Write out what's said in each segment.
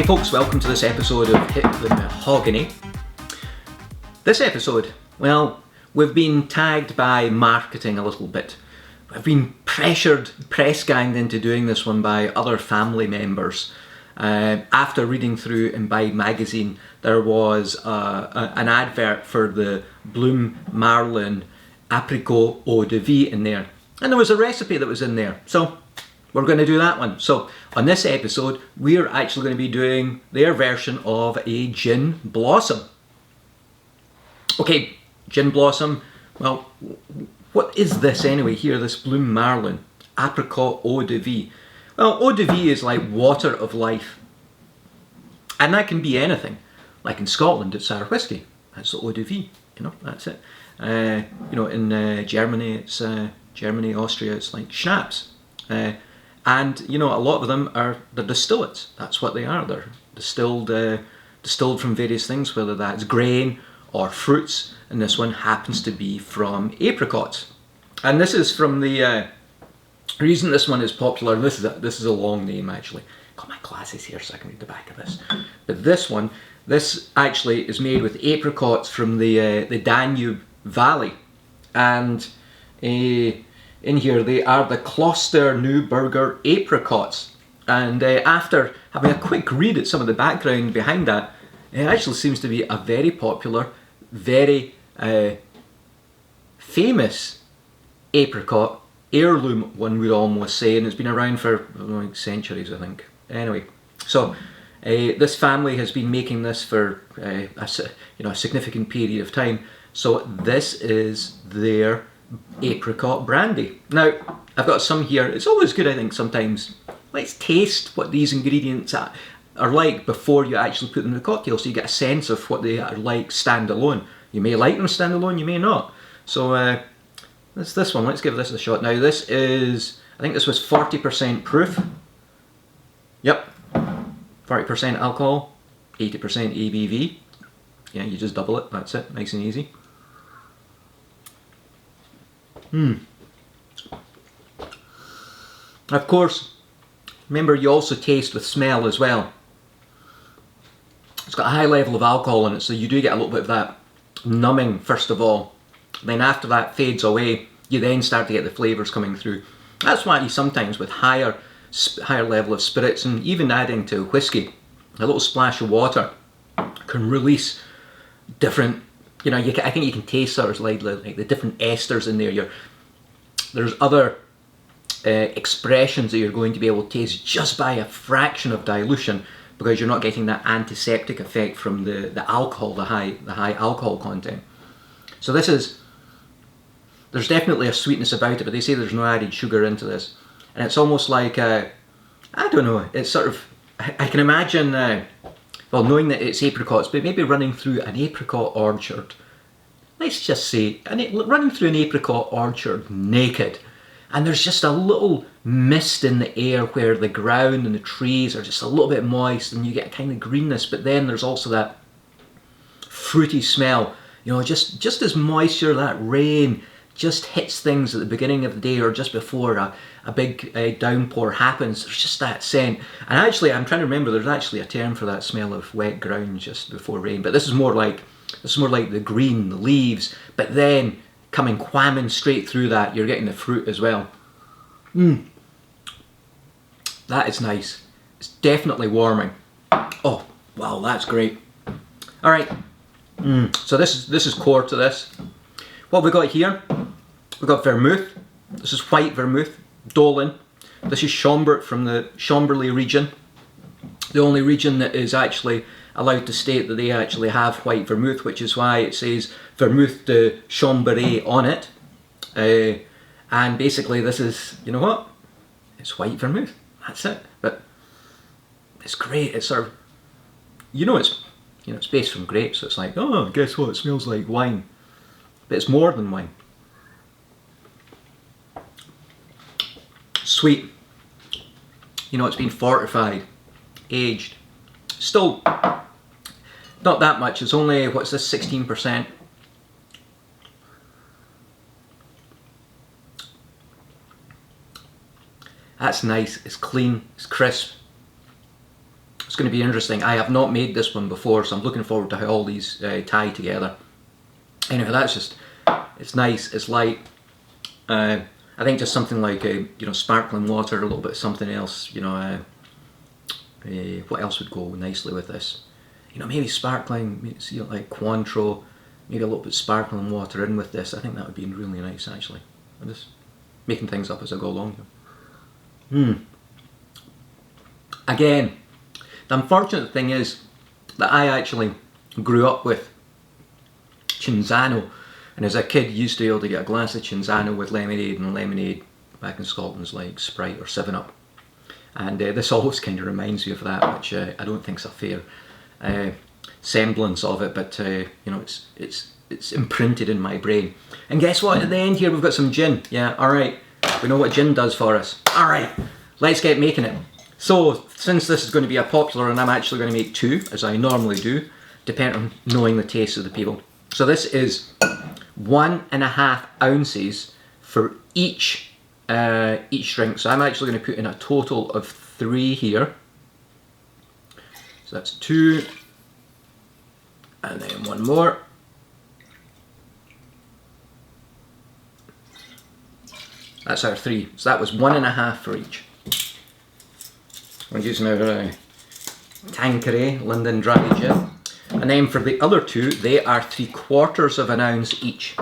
Hi folks, welcome to this episode of Hit the Mahogany. This episode, well, we've been tagged by marketing a little bit. We've been pressured, press-ganged into doing this one by other family members. After reading through Imbibe magazine, there was an advert for the Bloom Marlin Apricot Eau de Vie in there. And there was a recipe that was in there. So we're going to do that one. So on this episode, we're actually going to be doing their version of a gin blossom. Okay, gin blossom. Well, what is this anyway here, this Bloom Marlin Apricot Eau de Vie? Well, Eau de Vie is like water of life. And that can be anything. Like in Scotland, it's our whiskey. That's the Eau de Vie, you know, that's it. In Germany, it's Germany, Austria, it's like schnapps. And you know, a lot of them are the distillates. That's what they are. They're distilled from various things, whether that's grain or fruits. And this one happens to be from apricots. And this is from the reason this one is popular. This is a long name actually. Got my glasses here so I can read the back of this. But this actually is made with apricots from the Danube Valley, and in here they are the Kloster Neuburger apricots. And after having a quick read at some of the background behind that, it actually seems to be a very popular, very famous apricot, heirloom one would almost say, and it's been around for like centuries, I think. Anyway, so this family has been making this for a significant period of time. So this is their apricot brandy. Now, I've got some here. It's always good, I think, sometimes. Let's taste what these ingredients are like before you actually put them in the cocktail, so you get a sense of what they are like standalone. You may like them standalone, you may not. So that's this one. Let's give this a shot. Now, this is, I think this was 40% proof. Yep, 40% alcohol, 80% ABV. Yeah, you just double it, that's it, nice and easy. Of course, remember you also taste with smell as well. It's got a high level of alcohol in it, so you do get a little bit of that numbing first of all. Then after that fades away, you then start to get the flavours coming through. That's why you sometimes with higher level of spirits, and even adding to whiskey, a little splash of water can release different, I think you can taste sort of like the different esters in there. There's other expressions that you're going to be able to taste just by a fraction of dilution, because you're not getting that antiseptic effect from the alcohol, the high alcohol content. So there's definitely a sweetness about it, but they say there's no added sugar into this. And it's almost like, I don't know, it's sort of, I can imagine, knowing that it's apricots, but maybe running through an apricot orchard. Let's just say, running through an apricot orchard naked, and there's just a little mist in the air where the ground and the trees are just a little bit moist, and you get a kind of greenness, but then there's also that fruity smell. Just as moisture, that rain just hits things at the beginning of the day or just before a big downpour happens. There's just that scent. And actually, I'm trying to remember, there's actually a term for that smell of wet ground just before rain, but this is more like the green, the leaves, but then coming whamming straight through that, you're getting the fruit as well. That is nice. It's definitely warming. Oh, wow, that's great. All right. So this is core to this. What we got here? We've got vermouth. This is white vermouth, Dolin. This is Chambord from the Chamberley region. The only region that is actually allowed to state that they actually have white vermouth, which is why it says Vermouth de Chambéry on it. And basically this is, you know what? It's white vermouth. That's it. But it's great. It's sort of, it's based from grapes, so it's like, oh, guess what? It smells like wine. But it's more than wine. Sweet. It's been fortified, aged. Still not that much. It's only, what's this, 16%. That's nice. It's clean. It's crisp. It's going to be interesting. I have not made this one before, so I'm looking forward to how all these tie together. Anyway, that's just, it's nice, it's light. I think just something like sparkling water, a little bit of something else. What else would go nicely with this? Maybe sparkling, maybe like Cointreau, maybe a little bit of sparkling water in with this. I think that would be really nice, actually. I'm just making things up as I go along here. Again, the unfortunate thing is that I actually grew up with Cinzano, and as a kid used to be able to get a glass of Cinzano with lemonade, and lemonade back in Scotland is like Sprite or 7-Up. And this always kind of reminds me of that, which I don't think is a fair semblance of it, but it's imprinted in my brain. And guess what? At the end here we've got some gin. Yeah, all right. We know what gin does for us. All right, let's get making it. So since this is going to be a popular, and I'm actually going to make 2, as I normally do, depending on knowing the taste of the people. So this is 1.5 ounces for each drink. So I'm actually going to put in a total of 3 here. So that's 2, and then 1 more. That's our 3. So that was 1.5 for each. We're using our Tanqueray London Dry Gin. And then for the other 2, they are 3/4 of an ounce each.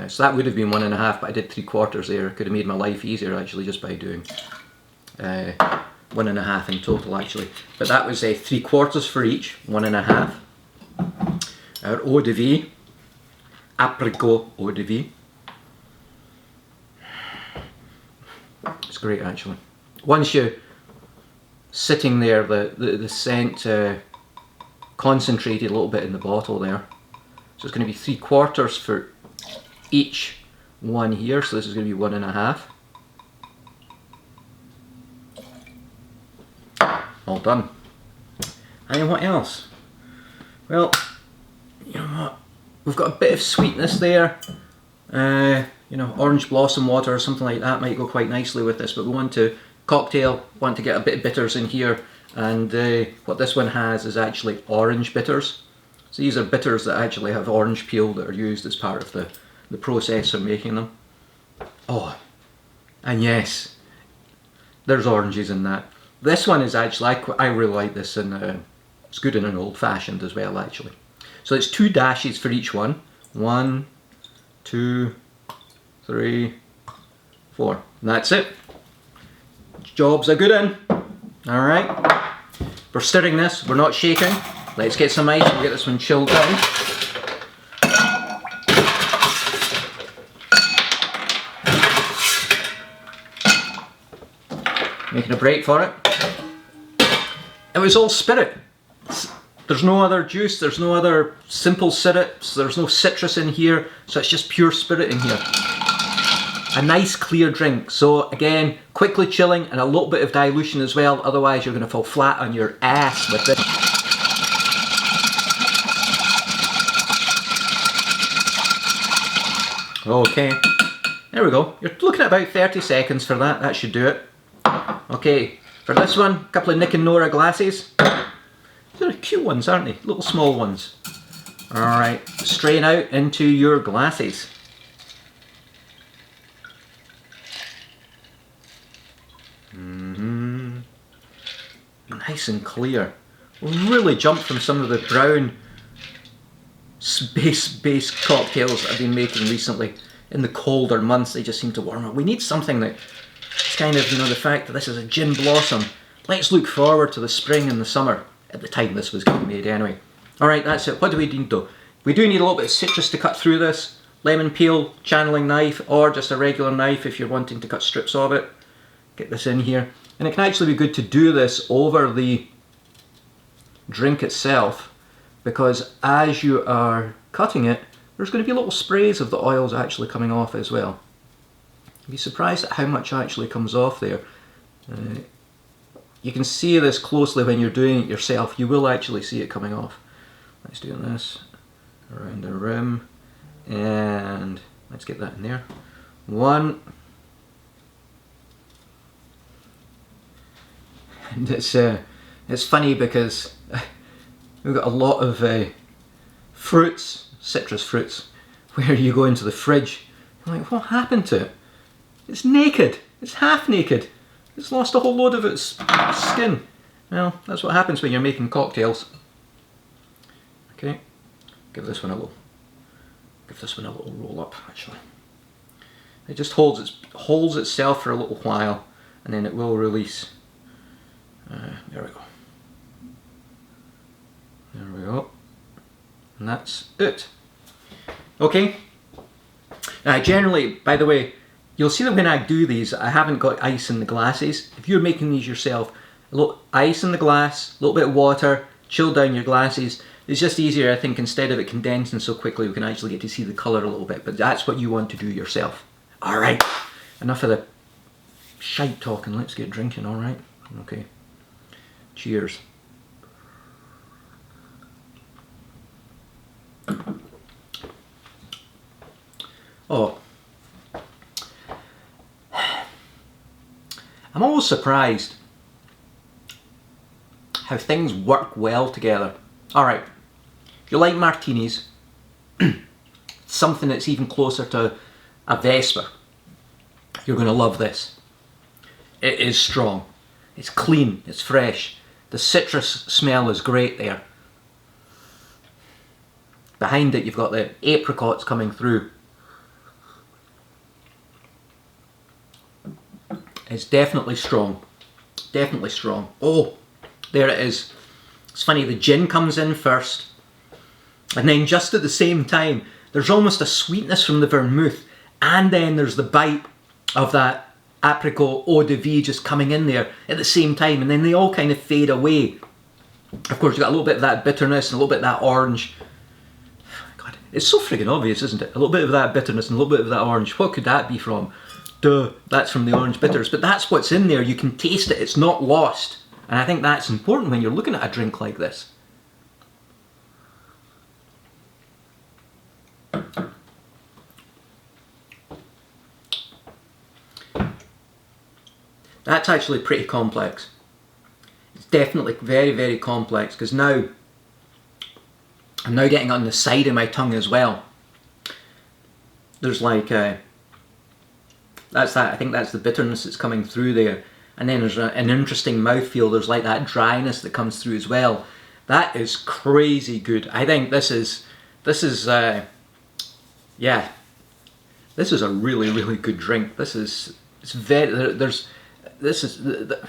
So that would have been 1.5, but I did 3/4 there. Could have made my life easier actually just by doing 1.5 in total actually. But that was 3/4 for each, 1.5. Our Eau de Vie, Apricot Eau de Vie. It's great actually. Once you're sitting there, the scent concentrated a little bit in the bottle there. So it's going to be 3/4 for each one here. So this is going to be 1.5. All done. And then what else? Well, you know what? We've got a bit of sweetness there. Orange blossom water or something like that might go quite nicely with this, but we want to want to get a bit of bitters in here, and what this one has is actually orange bitters. So these are bitters that actually have orange peel that are used as part of the process of making them. Oh, and yes, there's oranges in that. This one is actually, I really like this, and it's good in an old fashioned as well actually. So it's 2 dashes for each one. 1, 2, 3, 4. And that's it. Job's a good un. Alright. We're stirring this, we're not shaking. Let's get some ice and get this one chilled down. Making a break for it. It was all spirit. There's no other juice, there's no other simple syrups, there's no citrus in here, so it's just pure spirit in here. A nice clear drink. So again, quickly chilling and a little bit of dilution as well, otherwise you're going to fall flat on your ass with this. Okay, there we go. You're looking at about 30 seconds for that, that should do it. Okay, for this one, a couple of Nick Nora glasses. They're cute ones, aren't they? Little small ones. Alright, strain out into your glasses. Nice and clear. Really jumped from some of the brown space-based cocktails that I've been making recently. In the colder months, they just seem to warm up. We need something that it's kind of, the fact that this is a gin blossom. Let's look forward to the spring and the summer. At the time this was getting made anyway. Alright, that's it. What do we need though? We do need a little bit of citrus to cut through this. Lemon peel, channeling knife, or just a regular knife if you're wanting to cut strips of it. Get this in here. And it can actually be good to do this over the drink itself, because as you are cutting it, there's going to be little sprays of the oils actually coming off as well. You'd be surprised at how much actually comes off there. You can see this closely when you're doing it yourself. You will actually see it coming off. Let's do this around the rim, and let's get that in there. 1, And it's funny because we've got a lot of fruits, citrus fruits, where you go into the fridge, you're like, what happened to it? It's naked, it's half naked, it's lost a whole load of its skin. Well, that's what happens when you're making cocktails. Okay, give this one a little roll up actually. It just holds itself for a little while, and then it will release. There we go. There we go. And that's it. Okay. Generally, by the way, you'll see that when I do these, I haven't got ice in the glasses. If you're making these yourself, a little ice in the glass, a little bit of water, chill down your glasses. It's just easier, I think, instead of it condensing so quickly, we can actually get to see the colour a little bit. But that's what you want to do yourself. All right. Enough of the shite talking. Let's get drinking, all right? Okay. Cheers. Oh. I'm always surprised how things work well together. Alright, if you like martinis, something that's even closer to a Vesper, you're going to love this. It is strong, it's clean, it's fresh, the citrus smell is great there. Behind it you've got the apricots coming through. It's definitely strong, definitely strong. Oh, there it is. It's funny, the gin comes in first, and then just at the same time, there's almost a sweetness from the vermouth, and then there's the bite of that Apricot Eau de Vie just coming in there at the same time, and then they all kind of fade away. Of course, you've got a little bit of that bitterness and a little bit of that orange. God, it's so friggin' obvious, isn't it? A little bit of that bitterness and a little bit of that orange. What could that be from? Duh, that's from the orange bitters. But that's what's in there. You can taste it. It's not lost. And I think that's important when you're looking at a drink like this. That's actually pretty complex. It's definitely very, very complex, because now I'm now getting on the side of my tongue as well. There's like that's that. I think that's the bitterness that's coming through there. And then there's an interesting mouthfeel. There's like that dryness that comes through as well. That is crazy good. I think this is yeah, this is a really, really good drink. This is, it's very,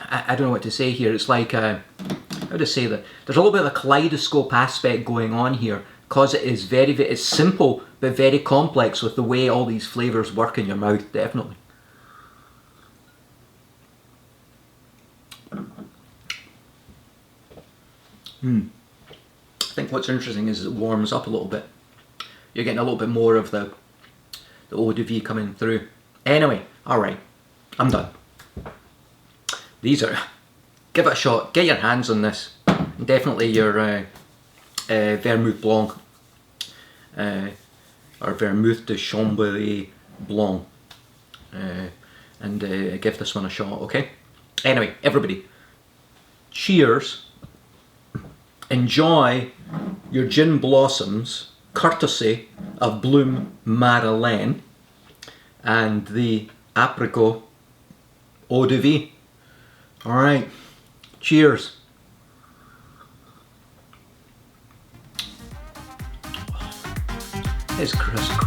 I don't know what to say here. It's like how to say that. There's a little bit of a kaleidoscope aspect going on here, because it is very, it's simple but very complex with the way all these flavours work in your mouth. Definitely. I think what's interesting is it warms up a little bit. You're getting a little bit more of the eau de vie coming through. Anyway, alright, I'm done. These are, give it a shot, get your hands on this. Definitely your Vermouth Blanc, or Vermouth de Chambray Blanc, and give this one a shot, okay? Anyway, everybody, cheers. Enjoy your gin blossoms, courtesy of Bloom Madeleine and the Apricot Eau de Vie. Alright, cheers. It's crisp.